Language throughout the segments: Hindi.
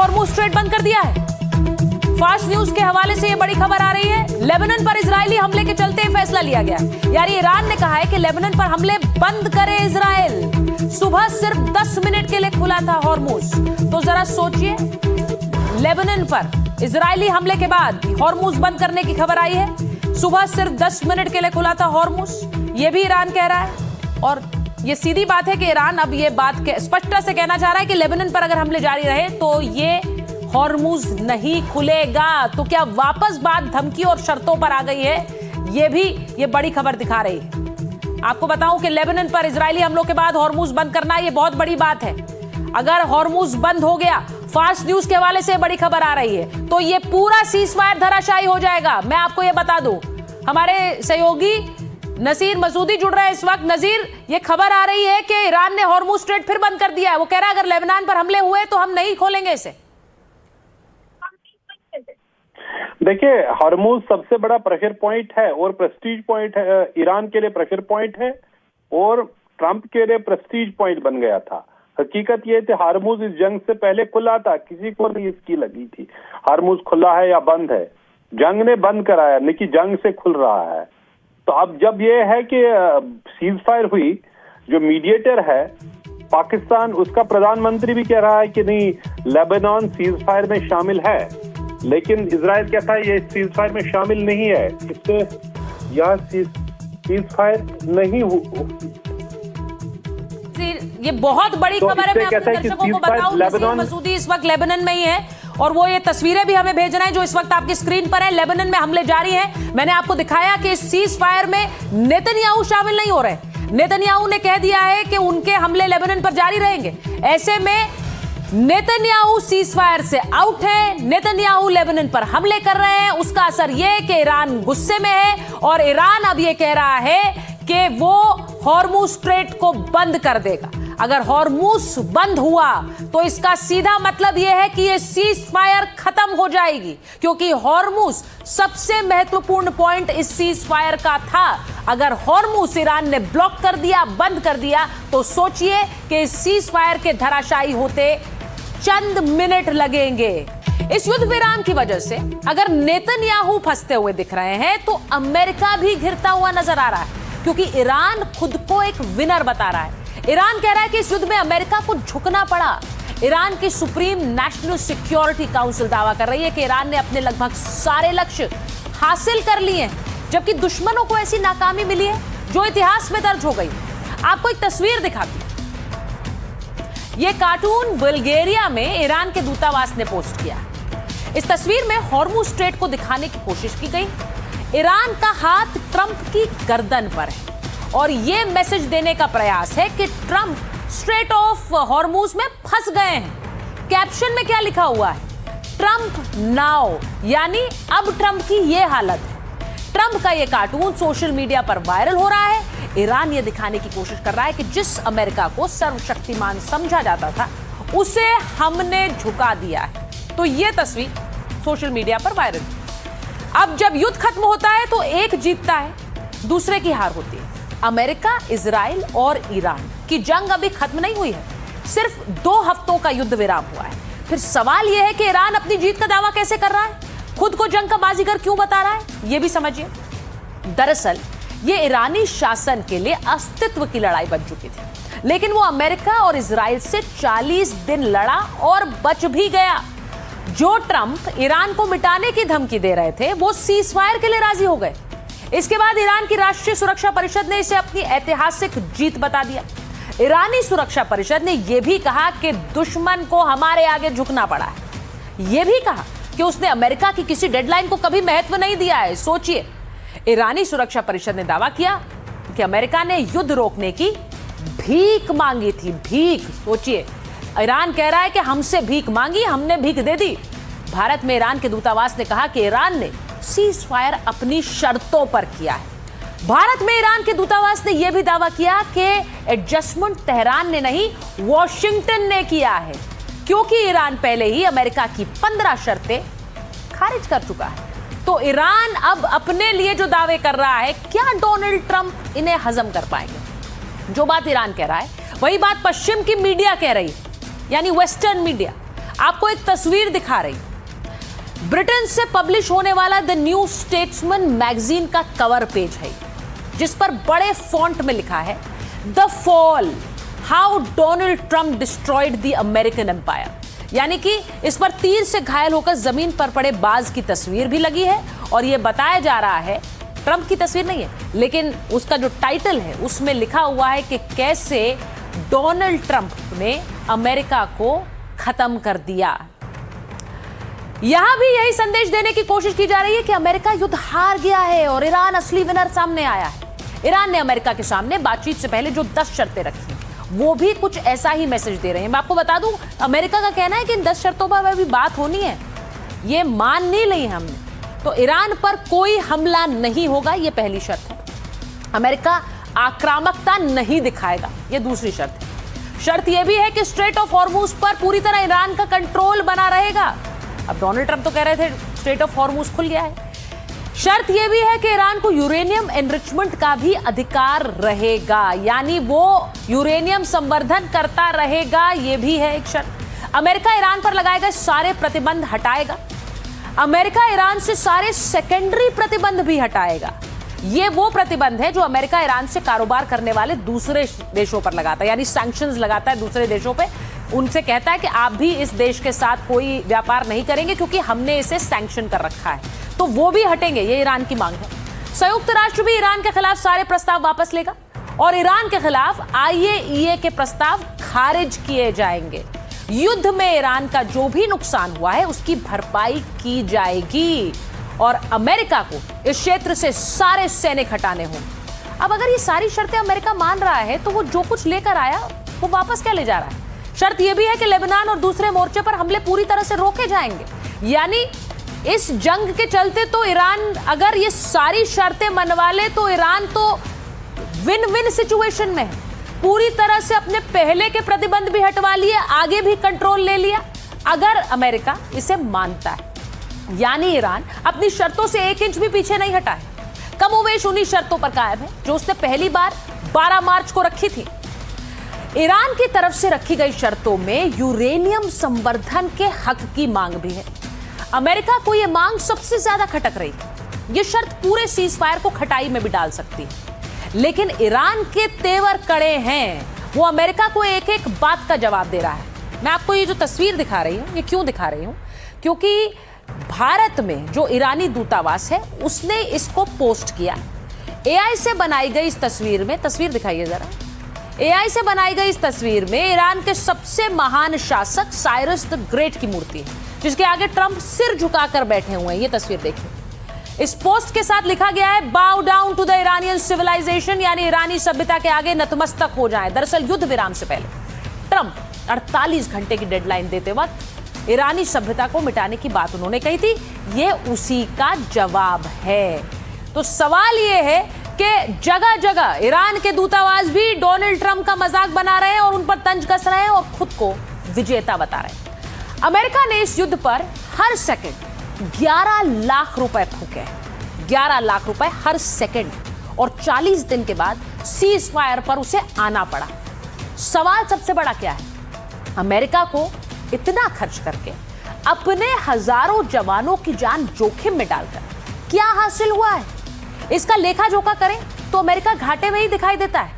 हॉर्मुज स्ट्रेट बंद कर दिया है। फास्ट न्यूज के हवाले से यह बड़ी खबर आ रही है। लेबनान पर इजरायली हमले के चलते फैसला लिया गया, यानी ईरान ने कहा है कि लेबनान पर हमले बंद करे इजराइल। सुबह सिर्फ 10 मिनट के लिए खुला था हॉर्मुज, तो जरा सोचिए, लेबनान पर इजरायली हमले के बाद हॉर्मुज बंद करने की खबर आई है। सुबह सिर्फ 10 मिनट के लिए खुला था हॉर्मुज, ये भी ईरान कह रहा है। और ये सीधी बात है कि ईरान अब ये बात स्पष्टता से कहना चाह रहा है कि लेबनान पर अगर हमले जारी रहे तो ये हॉर्मुज नहीं खुलेगा। तो क्या वापस बात धमकी और शर्तों पर आ गई है? ये बड़ी खबर दिखा रही है। आपको बताऊं कि लेबनान पर इजरायली हमलों के बाद हॉर्मुज बंद करना ये बहुत बड़ी बात है। अगर हॉर्मुज बंद हो गया, फास्ट न्यूज के हवाले से बड़ी खबर आ रही है, तो ये पूरा सीजफायर धराशायी हो जाएगा। मैं आपको ये बता दूं, हमारे सहयोगी नसीर मसूदी जुड़ रहे हैं इस वक्त। नजीर, ये खबर आ रही है कि ईरान ने हॉर्मुज स्ट्रेट फिर बंद कर दिया है। वो कह रहा है अगर लेबनान पर हमले हुए तो हम नहीं खोलेंगे इसे। देखिए, हॉर्मुज सबसे बड़ा प्रेशर पॉइंट है और प्रेस्टीज पॉइंट है। ईरान के लिए प्रेशर पॉइंट है और ट्रंप के लिए प्रेस्टीज पॉइंट बन गया था। हकीकत ये थी, हॉर्मुज इस जंग से पहले खुला था, किसी को नहीं इसकी लगी थी हॉर्मुज खुला है या बंद है। जंग ने बंद कराया, नहीं कि जंग से खुल रहा है। तो अब जब ये है कि सीज फायर हुई, जो मीडिएटर है पाकिस्तान, उसका प्रधानमंत्री भी कह रहा है कि नहीं, लेबनान सीज फायर में शामिल है, लेकिन इजराइल कहता है ये सीज फायर में शामिल नहीं है। इससे यह सीज फायर नहीं ये बहुत बड़ी खबर है। मैं अपने दर्शकों को बताऊं, नसीर मसूदी इस वक्त लेबनान में ही है और वो ये तस्वीरें भी हमें भेज रहे हैं जो इस वक्त आपकी स्क्रीन पर है। लेबनान में हमले जारी हैं। मैंने आपको दिखाया कि इस सीज फायर में नेतन्याहू शामिल नहीं हो रहे। नेतन्याहू ने कह दिया है कि उनके हमले लेबनान पर जारी रहेंगे। ऐसे में नेतन्याहू सीज फायर से आउट है, नेतन्याहू लेबनान पर हमले कर रहे हैं। उसका असर यह कि ईरान गुस्से में है और ईरान अब यह कह रहा है कि वो हॉर्मुज स्ट्रेट को बंद कर देगा। अगर हॉर्मुज बंद हुआ तो इसका सीधा मतलब यह है कि यह सीज फायर खत्म हो जाएगी, क्योंकि हॉर्मुज सबसे महत्वपूर्ण पॉइंट इस सीज फायर का था। अगर हॉर्मुज ईरान ने ब्लॉक कर दिया, बंद कर दिया, तो सोचिए कि इस सीज फायर के धराशायी होते चंद मिनट लगेंगे। इस युद्ध विराम की वजह से अगर नेतन्याहू फंसते हुए दिख रहे हैं तो अमेरिका भी घिरता हुआ नजर आ रहा है, क्योंकि ईरान खुद को एक विनर बता रहा है। ईरान कह रहा है कि इस युद्ध में अमेरिका को झुकना पड़ा। ईरान की सुप्रीम नेशनल सिक्योरिटी काउंसिल दावा कर रही है कि ईरान ने अपने लगभग सारे लक्ष्य हासिल कर लिए हैं, जबकि दुश्मनों को ऐसी नाकामी मिली है जो इतिहास में दर्ज हो गई। आपको एक तस्वीर दिखाती हूं। यह कार्टून बुल्गारिया में ईरान के दूतावास ने पोस्ट किया। इस तस्वीर में हॉर्मुज स्ट्रेट को दिखाने की कोशिश की गई। ईरान का हाथ ट्रंप की गर्दन पर है और यह मैसेज देने का प्रयास है कि ट्रंप स्ट्रेट ऑफ हॉर्मुज में फंस गए हैं। कैप्शन में क्या लिखा हुआ है? ट्रंप नाउ, यानी अब ट्रंप की यह हालत है। ट्रंप का यह कार्टून सोशल मीडिया पर वायरल हो रहा है। ईरान यह दिखाने की कोशिश कर रहा है कि जिस अमेरिका को सर्वशक्तिमान समझा जाता था, उसे हमने झुका दिया है। तो यह तस्वीर सोशल मीडिया पर वायरल। अब जब युद्ध खत्म होता है तो एक जीतता है, दूसरे की हार होती है। अमेरिका, इजराइल और ईरान की जंग अभी खत्म नहीं हुई है, सिर्फ 2 हफ्तों का युद्ध विराम हुआ है। फिर सवाल यह है कि ईरान अपनी जीत का दावा कैसे कर रहा है, खुद को जंग का बाजीगर क्यों बता रहा है, यह भी समझिए। दरअसल यह ईरानी शासन के लिए अस्तित्व की लड़ाई बन चुकी थी, लेकिन वो अमेरिका और इजराइल से 40 दिन लड़ा और बच भी गया। जो ट्रंप ईरान को मिटाने की धमकी दे रहे थे, वो सीज फायर के लिए राजी हो गए। इसके बाद ईरान की राष्ट्रीय सुरक्षा परिषद ने इसे अपनी ऐतिहासिक जीत बता दिया। ईरानी सुरक्षा परिषद ने यह भी कहा कि दुश्मन को हमारे आगे झुकना पड़ा है। यह भी कहा कि उसने अमेरिका की किसी डेडलाइन को कभी महत्व नहीं दिया है। सोचिए, ईरानी सुरक्षा परिषद ने दावा किया कि अमेरिका ने युद्ध रोकने की भीख मांगी थी। भीख, सोचिए, ईरान कह रहा है कि हमसे भीख मांगी, हमने भीख दे दी। भारत में ईरान के दूतावास ने कहा कि ईरान ने सीज फायर अपनी शर्तों पर किया है। भारत में ईरान के दूतावास ने यह भी दावा किया कि एडजस्टमेंट तेहरान ने नहीं, वॉशिंगटन ने किया है, क्योंकि ईरान पहले ही अमेरिका की 15 शर्तें खारिज कर चुका है। तो ईरान अब अपने लिए जो दावे कर रहा है, क्या डोनाल्ड ट्रंप इन्हें हजम कर पाएंगे? जो बात ईरान कह रहा है, वही बात पश्चिम की मीडिया कह रही है, यानी वेस्टर्न मीडिया। आपको एक तस्वीर दिखा रही, ब्रिटेन से पब्लिश होने वाला द न्यू स्टेट्समैन मैगजीन का कवर पेज है, जिस पर बड़े फॉन्ट में लिखा है the fall, how Donald Trump destroyed the American empire. यानी कि इस पर तीर से घायल होकर जमीन पर पड़े बाज की तस्वीर भी लगी है और यह बताया जा रहा है, ट्रंप की तस्वीर नहीं है, लेकिन उसका जो टाइटल है उसमें लिखा हुआ है कि कैसे डोनाल्ड ट्रंप ने अमेरिका को खत्म कर दिया। यहां भी यही संदेश देने की कोशिश की जा रही है कि अमेरिका युद्ध हार गया है और ईरान असली विनर सामने आया है। ईरान ने अमेरिका के सामने बातचीत से पहले जो 10 शर्तें रखी, वो भी कुछ ऐसा ही मैसेज दे रहे हैं। मैं आपको बता दूं, अमेरिका का कहना है कि इन 10 शर्तों पर अभी बात होनी है, ये मान नहीं ली हमने, तो ईरान पर कोई हमला नहीं होगा, ये पहली शर्त है। अमेरिका आक्रामकता नहीं दिखाएगा, ये दूसरी शर्त है। शर्त यह भी है कि स्ट्रेट ऑफ हॉर्मुज पर पूरी तरह ईरान का कंट्रोल बना रहेगा। अब डोनाल्ड ट्रंप तो कह रहे थे स्ट्रेट ऑफ हॉर्मुज खुल गया है। शर्त यह भी है कि ईरान को यूरेनियम एनरिचमेंट का भी अधिकार रहेगा, यानी वो यूरेनियम संवर्धन करता रहेगा, यह भी है एक शर्त। अमेरिका ईरान पर लगाएगा सारे प्रतिबंध हटाएगा। अमेरिका ईरान से सारे सेकेंडरी प्रतिबंध भी हटाएगा। ये वो प्रतिबंध है जो अमेरिका ईरान से कारोबार करने वाले दूसरे देशों पर लगाता है, यानी सैंक्शंस लगाता है दूसरे देशों पे। उनसे कहता है कि आप भी इस देश के साथ कोई व्यापार नहीं करेंगे क्योंकि हमने इसे सैंक्शन कर रखा है, तो वो भी हटेंगे, ये ईरान की मांग है। संयुक्त राष्ट्र भी ईरान के खिलाफ सारे प्रस्ताव वापस लेगा और ईरान के खिलाफ IAEA के प्रस्ताव खारिज किए जाएंगे। युद्ध में ईरान का जो भी नुकसान हुआ है उसकी भरपाई की जाएगी और अमेरिका को इस क्षेत्र से सारे सैनिक हटाने होंगे। अब अगर ये सारी शर्तें अमेरिका मान रहा है तो वो जो कुछ लेकर आया वो वापस क्या ले जा रहा है? शर्त यह भी है कि लेबनान और दूसरे मोर्चे पर हमले पूरी तरह से रोके जाएंगे। यानी इस जंग के चलते तो ईरान अगर ये सारी शर्तें मनवा ले तो ईरान तो विन विन सिचुएशन में है। पूरी तरह से अपने पहले के प्रतिबंध भी हटवा लिए, आगे भी कंट्रोल ले लिया अगर अमेरिका इसे मानता है। यानी ईरान अपनी शर्तों से 1 इंच भी पीछे नहीं हटा है, कमोवेश उन्हीं शर्तों पर कायम है जो उसने पहली बार 12 मार्च को रखी थी। ईरान की तरफ से रखी गई शर्तों में यूरेनियम संवर्धन के हक की मांग भी है। अमेरिका को यह मांग सबसे ज्यादा खटक रही है। यह शर्त पूरे सीज फायर को खटाई में भी डाल सकती है, लेकिन ईरान के तेवर कड़े हैं। वो अमेरिका को एक एक बात का जवाब दे रहा है। मैं आपको ये जो तस्वीर दिखा रही हूं, ये क्यों दिखा रही हूं? क्योंकि भारत में जो ईरानी दूतावास है उसने इसको पोस्ट किया। AI से बनाई गई इस तस्वीर में, तस्वीर दिखाइए जरा। AI से बनाई गई इस तस्वीर में ईरान के सबसे महान शासक साइरस द ग्रेट की मूर्ति है, जिसके आगे ट्रंप सिर झुकाकर बैठे हुए हैं। ये तस्वीर देखिए। इस पोस्ट के साथ लिखा गया है bow down to the Iranian civilisation, यानी ईरानी सभ्यता के आगे नतमस्तक हो जाएं। दरअसल युद्ध विराम से पहले ट्रंप 48 घंटे की डेडलाइन देते वक्त ईरानी सभ्यता को मिटाने की बात उन्होंने कही थी। ये उसी का जवाब है। तो सवाल ये है कि जगह जगह ईरान के दूतावास भी डोनाल्ड ट्रंप का मजाक बना रहे हैं और उन पर तंज कस रहे हैं और खुद को विजेता बता रहे हैं। अमेरिका ने इस युद्ध पर हर सेकंड 11 लाख रुपए फूके, 11 लाख रुपए हर सेकंड, और 40 दिन के बाद सीज फायर पर उसे आना पड़ा। सवाल सबसे बड़ा क्या है? अमेरिका को इतना खर्च करके अपने हजारों जवानों की जान जोखिम में डालकर क्या हासिल हुआ है? इसका लेखा जोखा करें तो अमेरिका घाटे में ही दिखाई देता है।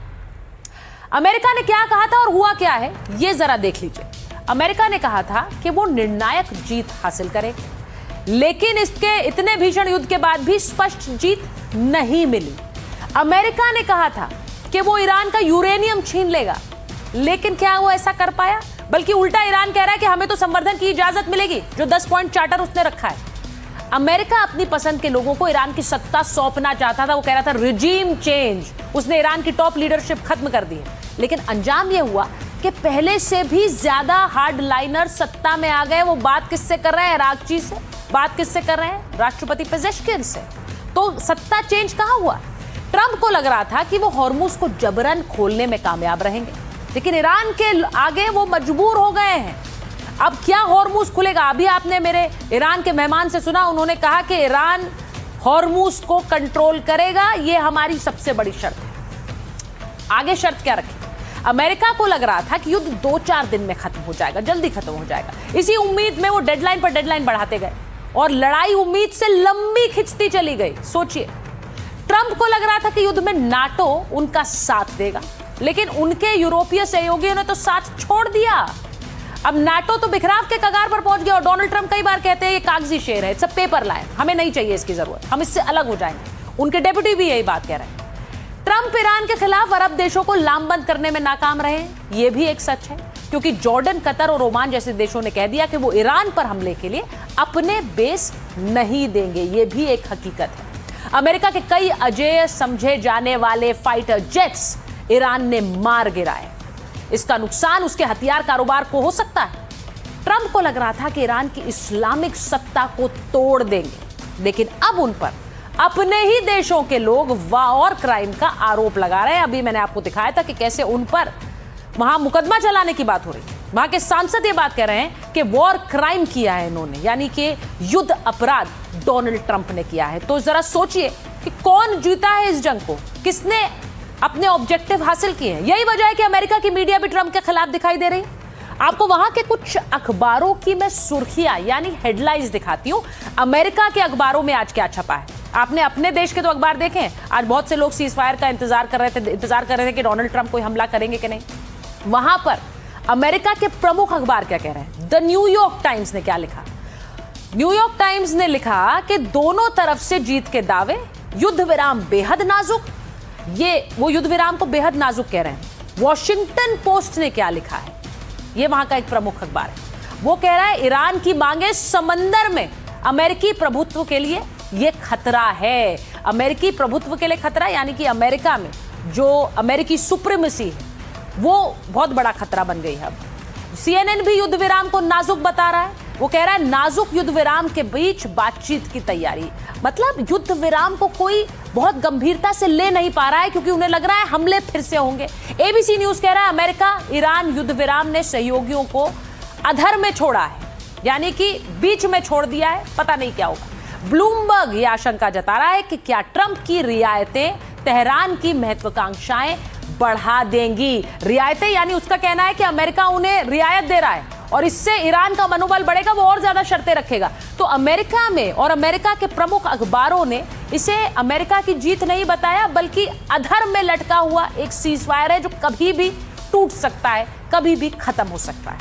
अमेरिका ने क्या कहा था और हुआ क्या है, यह जरा देख लीजिए। अमेरिका ने कहा था कि वो निर्णायक जीत हासिल करेगा, लेकिन इसके इतने भीषण युद्ध के बाद भी स्पष्ट जीत नहीं मिली। अमेरिका ने कहा था कि वो ईरान का यूरेनियम छीन लेगा, लेकिन क्या वो ऐसा कर पाया? बल्कि उल्टा ईरान कह रहा है कि हमें तो संवर्धन की इजाजत मिलेगी, जो 10 पॉइंट चार्टर उसने रखा है। अमेरिका अपनी पसंद के लोगों को ईरान की सत्ता सौंपना चाहता था। वो कह रहा था रिजीम चेंज, उसने ईरान की टॉप लीडरशिप खत्म कर दी है। लेकिन अंजाम यह हुआ कि पहले से भी ज्यादा हार्ड लाइनर सत्ता में आ गए। वो बात किससे कर रहे हैं? रागची से। बात किससे कर रहे हैं? राष्ट्रपति पेजेश्किन से। तो सत्ता चेंज कहां हुआ? ट्रंप को लग रहा था कि वो हॉर्मुज को जबरन खोलने में कामयाब रहेंगे, लेकिन ईरान के आगे वो मजबूर हो गए हैं। अब क्या हॉर्मुज खुलेगा? अभी आपने मेरे ईरान के मेहमान से सुना, उन्होंने कहा कि ईरान हॉर्मुज को कंट्रोल करेगा, ये हमारी सबसे बड़ी शर्त है। आगे शर्त क्या रखी? अमेरिका को लग रहा था कि युद्ध 2-4 दिन में खत्म हो जाएगा, जल्दी खत्म हो जाएगा। इसी उम्मीद में वो डेडलाइन पर डेडलाइन बढ़ाते गए और लड़ाई उम्मीद से लंबी खिंचती चली गई। सोचिए, ट्रंप को लग रहा था कि युद्ध में नाटो उनका साथ देगा, लेकिन उनके यूरोपीय सहयोगियों ने तो साथ छोड़ दिया। अब नाटो तो बिखराव के कगार पर पहुंच गया और डोनाल्ड ट्रंप कई बार कहते हैं ये कागजी शेर है, सब पेपर लाए, हमें नहीं चाहिए इसकी जरूरत, हम इससे अलग हो जाएंगे। उनके डेप्यूटी भी यही बात कह रहे हैं। ट्रंप ईरान के खिलाफ अरब देशों को लामबंद करने में नाकाम रहे, ये भी एक सच है, क्योंकि जॉर्डन, कतर और ओमान जैसे देशों ने कह दिया कि वो ईरान पर हमले के लिए अपने बेस नहीं देंगे, ये भी एक हकीकत है। अमेरिका के कई अजेय समझे जाने वाले फाइटर जेट्स ईरान ने मार गिराए। इसका नुकसान उसके हथियार कारोबार को हो सकता है। ट्रंप को लग रहा था कि ईरान की इस्लामिक सत्ता को तोड़ देंगे, लेकिन अब उन पर अपने ही देशों के लोग वॉर क्राइम का आरोप लगा रहे हैं। अभी मैंने आपको दिखाया था कि कैसे उन पर वहां मुकदमा चलाने की बात हो रही है। वहां के सांसद ये बात कह रहे हैं कि वॉर क्राइम किया है इन्होंने, यानी कि युद्ध अपराध डोनाल्ड ट्रंप ने किया है। तो जरा सोचिए कि कौन जीता है इस जंग को, किसने अपने ऑब्जेक्टिव हासिल किए हैं। यही वजह है कि अमेरिका की मीडिया भी ट्रंप के खिलाफ दिखाई दे रही है। आपको वहां के कुछ अखबारों की मैं सुर्खियां यानी हेडलाइंस दिखाती हूं। अमेरिका के अखबारों में आज क्या छपा है। आपने अपने देश के तो अखबार देखे, आज बहुत से लोग सीज फायर का इंतजार कर रहे थे कि डोनाल्ड ट्रंप कोई हमला करेंगे कि नहीं। वहां पर अमेरिका के प्रमुख अखबार क्या कह रहे हैं। द न्यूयॉर्क टाइम्स ने क्या लिखा। न्यूयॉर्क टाइम्स ने लिखा कि दोनों तरफ से जीत के दावे, युद्ध विराम बेहद नाजुक। ये वो युद्ध विराम को बेहद नाजुक कह रहे हैं। वॉशिंगटन पोस्ट ने क्या लिखा है, ये वहां का एक प्रमुख अखबार है, वो कह रहा है ईरान की मांगे समंदर में अमेरिकी प्रभुत्व के लिए ये खतरा है। अमेरिकी प्रभुत्व के लिए खतरा, यानी कि अमेरिका में जो अमेरिकी सुप्रीमेसी है वो बहुत बड़ा खतरा बन गई है। अब सीएनएन भी युद्ध विराम को नाजुक बता रहा है। वो कह रहा है नाजुक युद्ध विराम के बीच बातचीत की तैयारी। मतलब युद्ध विराम को कोई बहुत गंभीरता से ले नहीं पा रहा है, क्योंकि उन्हें लग रहा है हमले फिर से होंगे। एबीसी न्यूज कह रहा है अमेरिका ईरान युद्ध विराम ने सहयोगियों को अधर में छोड़ा है, यानी कि बीच में छोड़ दिया है, पता नहीं क्या होगा। ब्लूमबर्ग यह आशंका जता रहा है कि क्या ट्रंप की रियायतें तेहरान की महत्वाकांक्षाएं बढ़ा देंगी। रियायतें यानी उसका कहना है कि अमेरिका उन्हें रियायत दे रहा है और इससे ईरान का मनोबल बढ़ेगा, वो और ज्यादा शर्तें रखेगा। तो अमेरिका में और अमेरिका के प्रमुख अखबारों ने इसे अमेरिका की जीत नहीं बताया, बल्कि अधर में लटका हुआ एक सीज फायर है जो कभी भी टूट सकता है, कभी भी खत्म हो सकता है।